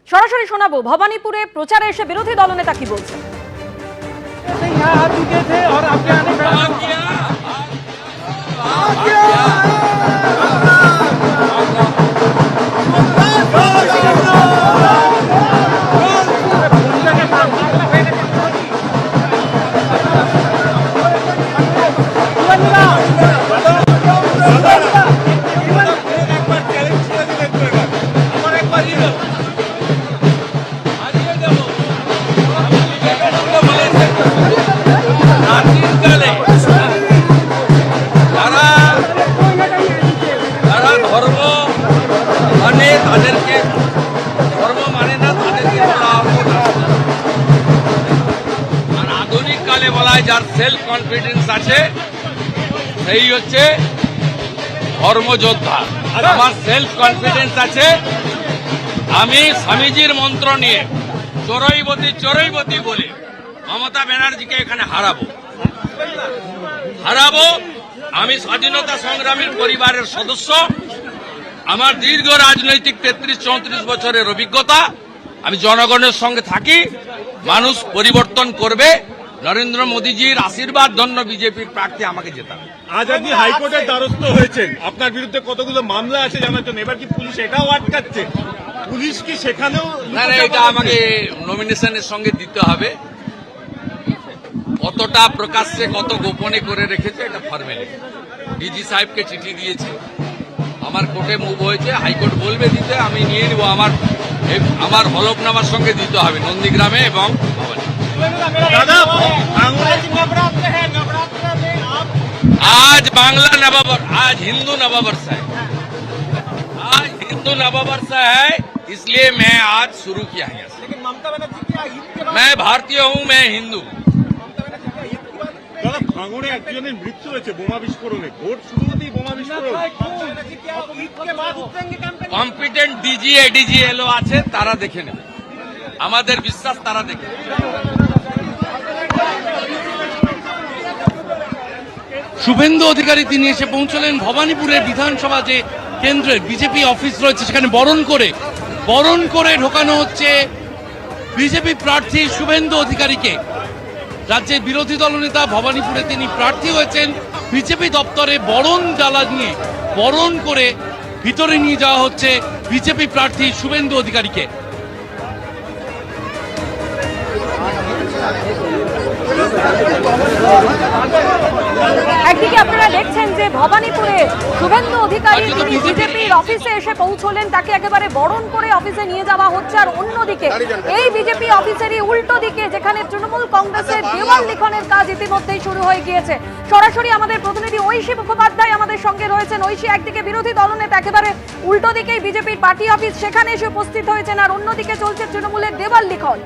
সরাসরি শোনাবো ভবানীপুরে প্রচারে এসে বিরোধী দলনেতা কি বলছেন। यहाँ चुके थे और आपके आने যার সেলফ কনফিডেন্স আছে সেই হচ্ছে ধর্মযোদ্ধা। আমার সেলফ কনফিডেন্স আছে, আমি স্বামীজির মন্ত্র নিয়ে চরৈবতী চরৈবতী বলে মমতা ব্যানার্জিকে এখানে হারাবো। আমি স্বাধীনতা সংগ্রামীর পরিবারের সদস্য, আমার দীর্ঘ রাজনৈতিক 33-34 বছরের অভিজ্ঞতা, আমি জনগণের সঙ্গে থাকি। মানুষ পরিবর্তন করবে, নরেন্দ্র মোদীজির আশীর্বাদ ধন্য বিজেপির প্রার্থী আমাকে জেতাবে। আজ আপনি হাইকোর্টের দ্বারস্থ হয়েছেন, আপনার বিরুদ্ধে কতগুলো মামলা আছে জানার জন্য, এবার কি পুলিশ এটাও আটকাচ্ছে? পুলিশ কি সেখানেও না, এটা আমাকে নমিনেশনের সঙ্গে দিতে হবে। কতটা প্রকাশ্যে কত গোপনে করে রেখেছে এটা ফর্মালিটি। ডিজি সাহেবকে চিঠি দিয়েছি, আমার কোর্টে মুভ হয়েছে, হাইকোর্ট বলবে দিতে, আমি নিয়ে নিব। আমার হলফনামার সঙ্গে দিতে হবে নন্দীগ্রামে এবং आज बांग्ला नववर्ष, आज हिंदू नववर्ष है, आज हिंदू नववर्ष है, इसलिए मैं आज शुरू किया है। लेकिन ममता बनर्जी की ईद के बाद मैं भारतीय हूँ, मैं हिंदू। দাদা ভাঙড়ে একজনের মৃত্যু হয়েছে বোমা বিস্ফোরণে, ভোট শুরু হতেই বোমা বিস্ফোরণ। কম্পিটেন্ট ডিজি এডিজি এলো আছে, তারা দেখে নেবে, আমাদের বিশ্বাস তারা দেখে নেবে। শুভেন্দু অধিকারী তিনি এসে পৌঁছলেন ভবানীপুরের বিধানসভা যে কেন্দ্রের বিজেপি অফিস রয়েছে সেখানে বরণ করে ঢোকানো হচ্ছে বিজেপি প্রার্থী শুভেন্দু অধিকারীকে। রাজ্যের বিরোধী দলনেতা ভবানীপুরে তিনি প্রার্থী হয়েছেন, বিজেপি দপ্তরে বরণ ডালা নিয়ে বরণ করে ভিতরে নিয়ে যাওয়া হচ্ছে বিজেপি প্রার্থী শুভেন্দু অধিকারীকে। একদিকে আপনারা দেখছেন যে ভবানীপুরে শুভেন্দু অধিকারী তিনি বিজেপির অফিসে এসে পৌঁছলেন, তাকে একেবারে বরণ করে অফিসে নিয়ে যাওয়া হচ্ছে। আর অন্যদিকে এই বিজেপি অফিসেরই উল্টো দিকে যেখানে তৃণমূল কংগ্রেসের দেওয়াল লিখনের কাজ ইতিমধ্যেই শুরু হয়ে গিয়েছে। সরাসরি আমাদের প্রতিনিধি ঐশী মুখোপাধ্যায় আমাদের সঙ্গে রয়েছেন। ঐশী, একদিকে বিরোধী দলনেতা একেবারে উল্টো দিকেই বিজেপির পার্টি অফিস, সেখানে এসে উপস্থিত হয়েছেন, আর অন্যদিকে চলছে তৃণমূলের দেওয়াল লিখন।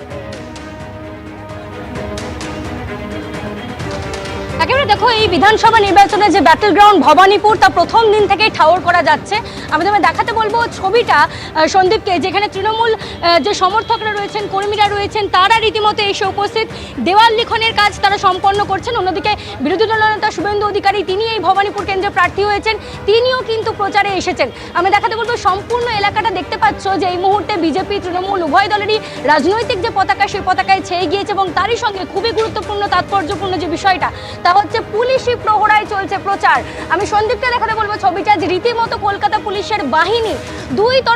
একেবারে দেখো, এই বিধানসভা নির্বাচনে যে ব্যাটল গ্রাউন্ড ভবানীপুর তা প্রথম দিন থেকেই ঠাওর করা যাচ্ছে। আমি তোমায় দেখাতে বলবো ছবিটা সন্দীপকে, যেখানে তৃণমূল যে সমর্থকরা রয়েছেন, কর্মীরা রয়েছেন, তারা রীতিমতো এসে উপস্থিত, দেওয়াল লিখনের কাজ তারা সম্পন্ন করছেন। অন্যদিকে বিরোধী দলনেতা শুভেন্দু অধিকারী তিনি এই ভবানীপুর কেন্দ্রে প্রার্থী হয়েছেন, তিনিও কিন্তু প্রচারে এসেছেন। আমি দেখাতে বলবো সম্পূর্ণ এলাকাটা দেখতে পাচ্ছ যে এই মুহূর্তে বিজেপি তৃণমূল উভয় দলেরই রাজনৈতিক যে পতাকা সেই পতাকায় ছেয়ে গিয়েছে, এবং তারই সঙ্গে খুবই গুরুত্বপূর্ণ তাৎপর্যপূর্ণ যে বিষয়টা তা হচ্ছে পুলিশি প্রহরায় চলছে প্রচার। আমি সন্দীপকে দেখাতে বলবো ছবিটা, যে রীতিমতো কলকাতা পুলিশের বাহিনী দুই